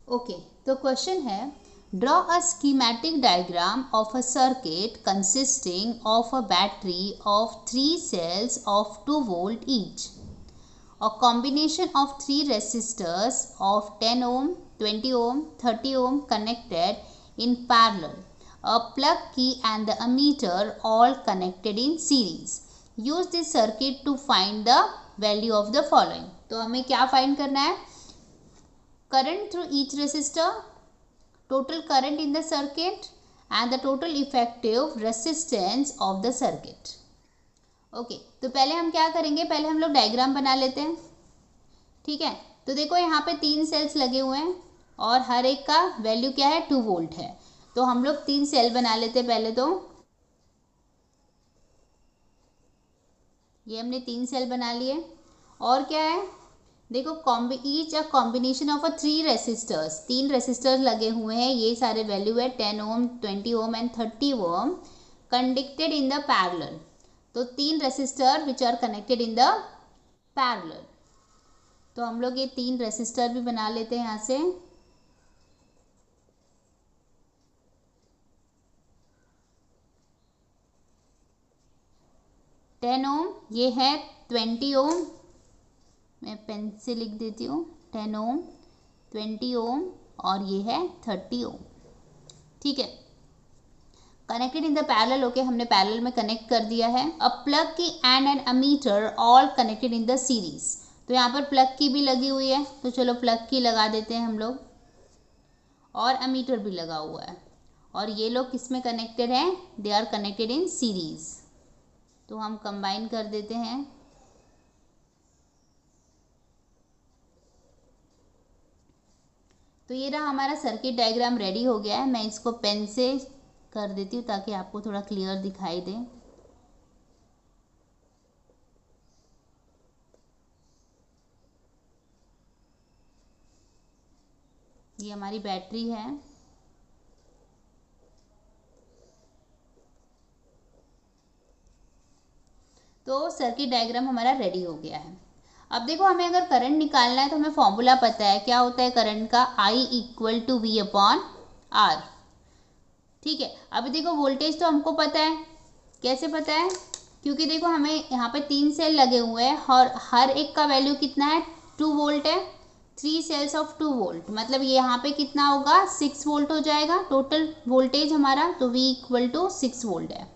Okay, तो question है, draw a schematic diagram of a circuit consisting of a battery of 3 cells of 2 volt each. A combination of 3 resistors of 10 ohm, 20 ohm, 30 ohm connected in parallel. A plug key and the ammeter all connected in series. Use this circuit to find the value of the following. तो हमें क्या find करना है? Current through each resistor, total current in the circuit and the total effective resistance of the circuit. Okay, तो पहले हम क्या करेंगे, पहले हम लोग डायग्राम बना लेते हैं. ठीक है, तो देखो यहाँ पे 3 सेल्स लगे हुए हैं और हर एक का वैल्यू क्या है, 2 वोल्ट है. तो हम लोग 3 सेल बना लेते हैं पहले. तो ये हमने 3 सेल बना लिए. और क्या है, देखो each a combination of 3 resistors, 3 resistors लगे हुए हैं. ये सारे वैल्यू है 10 ohm, 20 ohm and 30 ohm conducted in the parallel. तो 3 resistor which are connected in the parallel. तो हम लोग ये 3 रेसिस्टर भी बना लेते हैं यहाँ से. टेन ओम, ये है 20 ओम, मैं पेन से लिख देती हूँ, 10 ओम, 20 ओम और ये है 30 ओम. ठीक है, connected in the parallel. Okay, हमने पैरेलल में कनेक्ट कर दिया है. A plug key and an ammeter all connected in the series. तो यहाँ पर प्लग की भी लगी हुई है, तो चलो प्लग की लगा देते हैं हम लोग. और अमीटर भी लगा हुआ है. और ये लोग किस में कनेक्टेड हैं, they are connected in series. तो हम कंबाइन कर देते हैं. तो ये रहा हमारा सर्किट डायग्राम रेडी हो गया है. मैं इसको पेन से कर देती हूँ ताकि आपको थोड़ा क्लियर दिखाई दे. ये हमारी बैटरी है. तो सर्किट डायग्राम हमारा रेडी हो गया है. अब देखो, हमें अगर करंट निकालना है तो हमें फॉर्मूला पता है. क्या होता है करंट का, I equal to V upon R. ठीक है, अभी देखो वोल्टेज तो हमको पता है. कैसे पता है, क्योंकि देखो हमें यहाँ पे 3 सेल लगे हुए हैं और हर एक का वैल्यू कितना है, 2 वोल्ट है. 3 सेल्स ऑफ 2 वोल्ट, मतलब ये यहाँ पे कितना होगा, 6 वोल्ट हो जाएगा टोटल वोल्टेज हमारा. तो V इक्वल टू 6 वोल्ट है.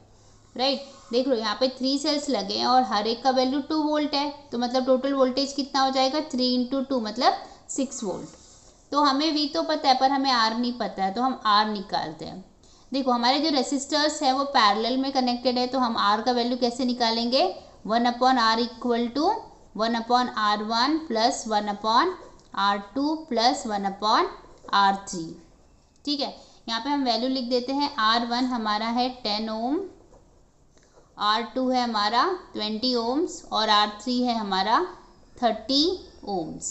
राइट, देख लो यहाँ पे 3 सेल्स लगे हैं और हर एक का वैल्यू 2 वोल्ट है. तो मतलब टोटल वोल्टेज कितना हो जाएगा, 3 इंटू 2 मतलब 6 वोल्ट. तो हमें V तो पता है पर हमें R नहीं पता है, तो हम R निकालते हैं. देखो हमारे जो रेसिस्टर्स है वो पैरेलल में कनेक्टेड है, तो हम R का वैल्यू कैसे निकालेंगे, 1 upon R equal to 1 upon R1 plus 1 upon R2 plus 1 upon R3. ठीक है, यहाँ पे हम वैल्यू लिख देते हैं. R1 हमारा है 10 ओम, R2 है हमारा 20 ओम्स और R3 है हमारा 30 ओम्स.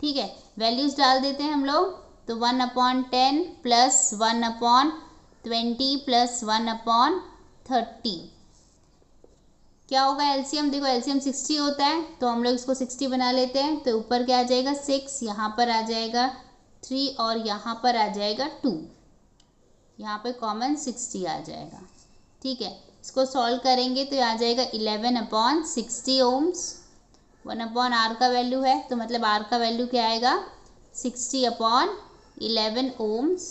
ठीक है, वैल्यूज़ डाल देते हैं हम लोग. तो 1 upon 10 plus 1 upon 20 plus 1 upon 30 क्या होगा एलसीएम, देखो एलसीएम 60 होता है, तो हम लोग इसको 60 बना लेते हैं. तो ऊपर क्या आ जाएगा 6, यहाँ पर आ जाएगा 3 और यहाँ पर आ जाएगा 2. यहाँ पे कॉमन 60 आ जाएगा. ठीक है, इसको सॉल्व करेंगे तो आ जाएगा 11 अपॉन 60 ओम्स. 1 अपॉन R का वैल्यू है, तो मतलब R का वैल्यू क्या आएगा, 60 अपॉन 11 ओम्स.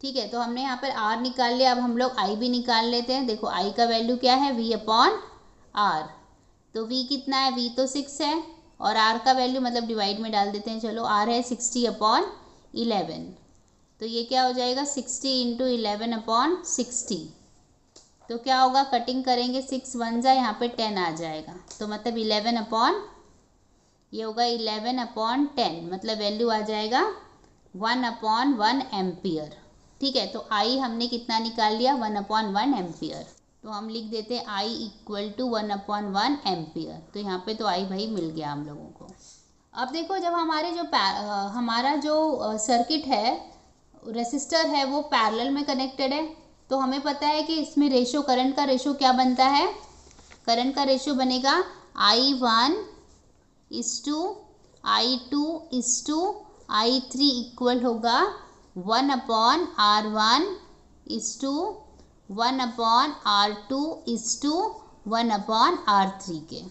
ठीक है, तो हमने यहाँ पर R निकाल लिया. अब हम लोग I भी निकाल लेते हैं. देखो I का वैल्यू क्या है, V अपॉन R. तो V कितना है, V तो 6 है और R का वैल्यू मतलब डिवाइड में डाल देते हैं. चलो R है 60 अपॉन 11. तो ये क्या हो जाएगा, 60 इंटू 11 अपॉन 60. तो क्या होगा, कटिंग करेंगे 6 1 जा, यहाँ पे 10 आ जाएगा. तो मतलब 11 अपॉन, ये होगा 11 अपॉन 10, मतलब वैल्यू आ जाएगा 1 अपॉन 1 एम्पियर. ठीक है, तो I हमने कितना निकाल लिया, 1 अपॉन 1 एम्पियर. तो हम लिख देते हैं I equal to 1 upon 1 ampere. तो यहाँ पे तो I भाई मिल गया हम लोगों को. अब देखो, जब हमारे जो हमारा जो सर्किट है, रेसिस्टर है, वो पैरेलल में कनेक्टेड है, तो हमें पता है कि इसमें रेशो, करंट का रेशो क्या बनता है, करंट का रेशो बनेगा I1 is to I2:I3 equal होगा 1/R1:1/R2:1/R3 के।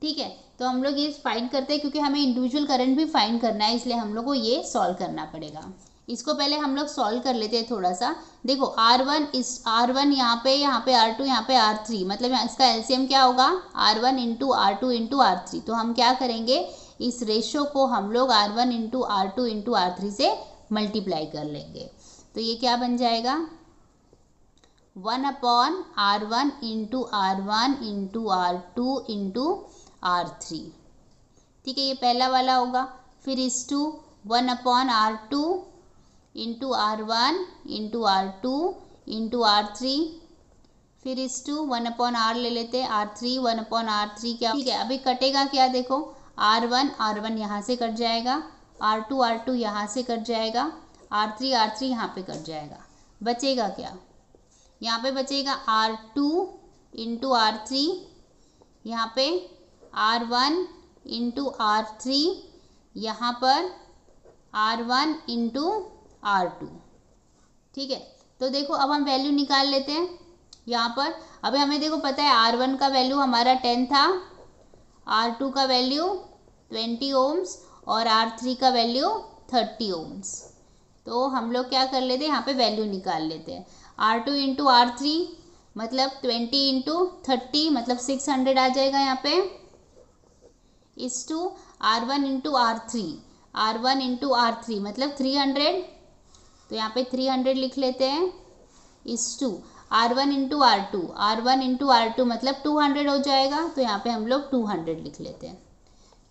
ठीक है, तो हम लोग ये फाइंड करते हैं क्योंकि हमें इंडिविजुअल करंट भी फाइंड करना है, इसलिए हम लोग को ये सॉल्व करना पड़ेगा। इसको पहले हम लोग सॉल्व कर लेते हैं थोड़ा सा। देखो R1 यहाँ पे R2 यहाँ पे R3, मतलब इसका एलसीएम क्या होगा R1 into R2 into R3। तो हम क्या करेंगे, इस रेशो को हम लोग R1 into R2 into R3 से मल्टीप्लाई कर लेंगे। तो ये क्या बन जाएगा 1/R1 into R1 into R2 into R3। ठीक है, ये पहला वाला होगा। फिर इस to 1/R2 into R1 into R2 into R3। फिर इस टू 1/R ले लेते हैं, R3 1/R3 क्या, ठीक है। अभी कटेगा क्या, देखो R1 यहाँ से कट जाएगा, R2 यहाँ से कट जाएगा, R3 यहाँ पे कट जाएगा। बचेगा क्या, यहाँ पे बचेगा R2 इंटू R3, यहाँ पे R1 इंटू R3, यहाँ पर R1 इंटू R2। ठीक है, तो देखो अब हम वैल्यू निकाल लेते हैं यहाँ पर। अभी हमें देखो पता है R1 का वैल्यू हमारा 10 था, R2 का वैल्यू 20 ओम्स और R3 का वैल्यू 30 ओम्स। तो हम लोग क्या कर लेते हैं, यहाँ पे वैल्यू निकाल लेते हैं। R2 इंटू R3 मतलब 20 इंटू 30 मतलब 600 आ जाएगा यहाँ पे। इस टू R1 इंटू R3 मतलब 300, तो यहाँ पे 300 लिख लेते हैं। इस टू R1 इंटू R2 मतलब 200 हो जाएगा, तो यहाँ पे हम लोग 200 लिख लेते हैं।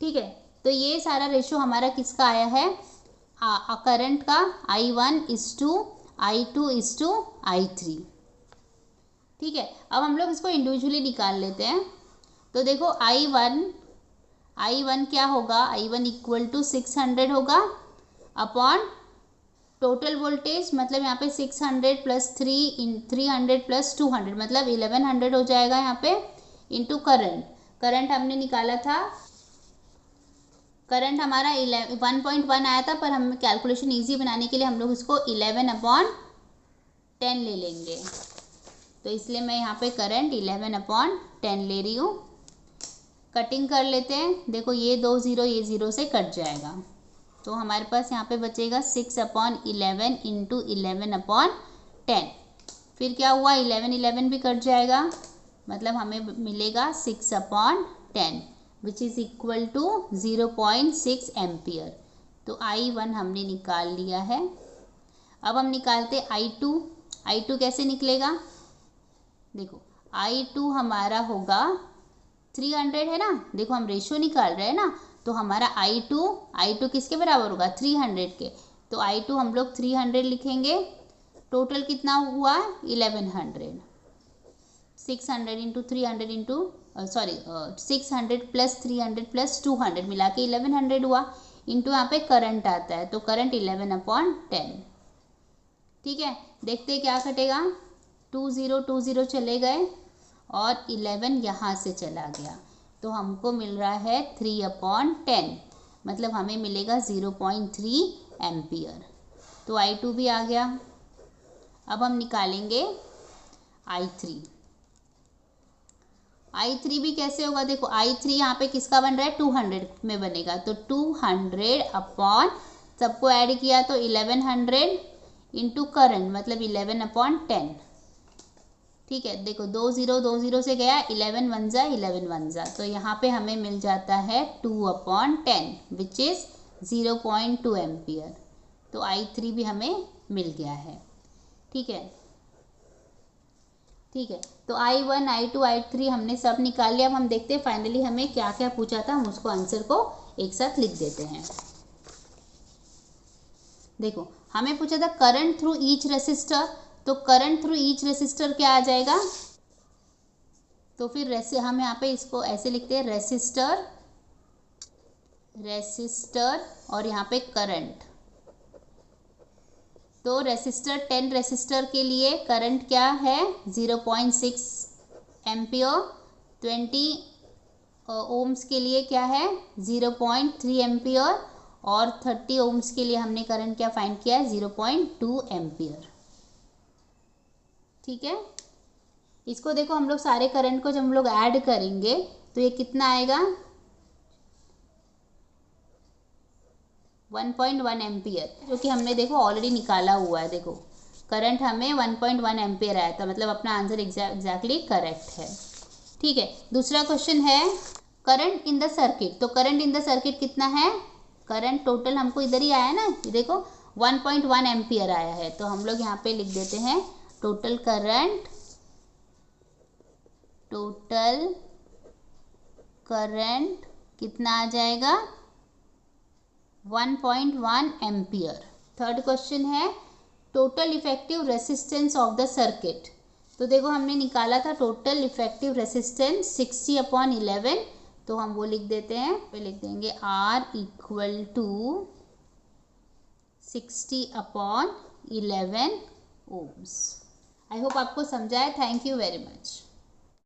ठीक है, तो ये सारा रेशो हमारा किसका आया है, करंट का I1:I2:I3। ठीक है, अब हम लोग इसको इंडिविजुअली निकाल लेते हैं। तो देखो I1 क्या होगा, I1 इक्वल टू 600 होगा अपॉन टोटल वोल्टेज, मतलब यहाँ पे 600 प्लस 300 प्लस 200 मतलब 1100 हो जाएगा यहाँ पे, इंटू करंट हमने निकाला था, करंट हमारा 1.1 आया था, पर हम कैलकुलेशन इजी बनाने के लिए हम लोग इसको 11/10 ले लेंगे। तो इसलिए मैं यहाँ पे करंट 11/10 ले रही हूँ। कटिंग कर लेते हैं, देखो ये 2 0 ये 0 से कट जाएगा, तो हमारे पास यहाँ पे बचेगा 6/11 इंटू 11/10। फिर क्या हुआ 11 भी कट जाएगा, मतलब हमें मिलेगा 6/10 which is equal to 0.6 ampere. तो I1 हमने निकाल लिया है। अब हम निकालते I2 कैसे निकलेगा, देखो I2 हमारा होगा 300 है ना, देखो हम रेशो निकाल रहे हैं ना, तो हमारा I2 किसके बराबर होगा 300 के, तो I2 हम लोग 300 लिखेंगे। टोटल कितना हुआ 1100, 600 इंटू 300 इंटू 600 प्लस 300 प्लस 200 मिला के 1100 हुआ, इंटू यहाँ पे करंट आता है, तो करंट 11/10। ठीक है, देखते क्या कटेगा, 2 0 चले गए और 11 यहाँ से चला गया, तो हमको मिल रहा है 3/10, मतलब हमें मिलेगा 0.3 एम्पियर। तो I2 भी आ गया। अब हम निकालेंगे I3 भी कैसे होगा, देखो I3 यहाँ पे किसका बन रहा है 200 में बनेगा, तो 200 अपॉन सबको ऐड किया तो 1100 इंटू करंट मतलब 11/10। ठीक है, देखो 2 0 से गया 11 1 जा, तो यहाँ पे हमें मिल जाता है 2/10 विच इज़ 0.2 एम्पियर। तो I3 भी हमें मिल गया है। ठीक है, तो I1 I2 I3 हमने सब निकाल लिया। अब हम देखते हैं फाइनली हमें क्या क्या पूछा था, हम उसको आंसर को एक साथ लिख देते हैं। देखो हमें पूछा था करंट थ्रू ईच रेसिस्टर, तो करंट थ्रू ईच रेसिस्टर क्या आ जाएगा, तो फिर हम यहाँ पे इसको ऐसे लिखते हैं रेसिस्टर और यहाँ पे करंट। तो रेसिस्टर 10 रेसिस्टर के लिए करंट क्या है 0.6 एम्पियर, 20 ओम्स के लिए क्या है 0.3 एम्पियर और 30 ओम्स के लिए हमने करंट क्या फाइंड किया है 0.2 एम्पियर। ठीक है, इसको देखो हम लोग सारे करंट को जब हम लोग ऐड करेंगे तो ये कितना आएगा 1.1 एम्पियर, जो कि हमने देखो ऑलरेडी निकाला हुआ है। देखो करंट हमें 1.1 एम्पियर आया था, मतलब अपना आंसर एग्जैक्टली करेक्ट है। ठीक है, दूसरा क्वेश्चन है करंट इन द सर्किट। तो करंट इन द सर्किट कितना है, करंट टोटल हमको इधर ही आया है ना, देखो 1.1 एम्पियर आया है। तो हम लोग यहाँ पे लिख देते हैं टोटल करंट कितना आ जाएगा 1.1 एम्पियर। थर्ड क्वेश्चन है total effective resistance of the circuit. तो देखो हमने निकाला था टोटल इफेक्टिव रेसिस्टेंस 60/11, तो हम वो लिख देते हैं, पे लिख देंगे R equal to 60/11 ohms. I hope आपको समझा है। Thank you very much.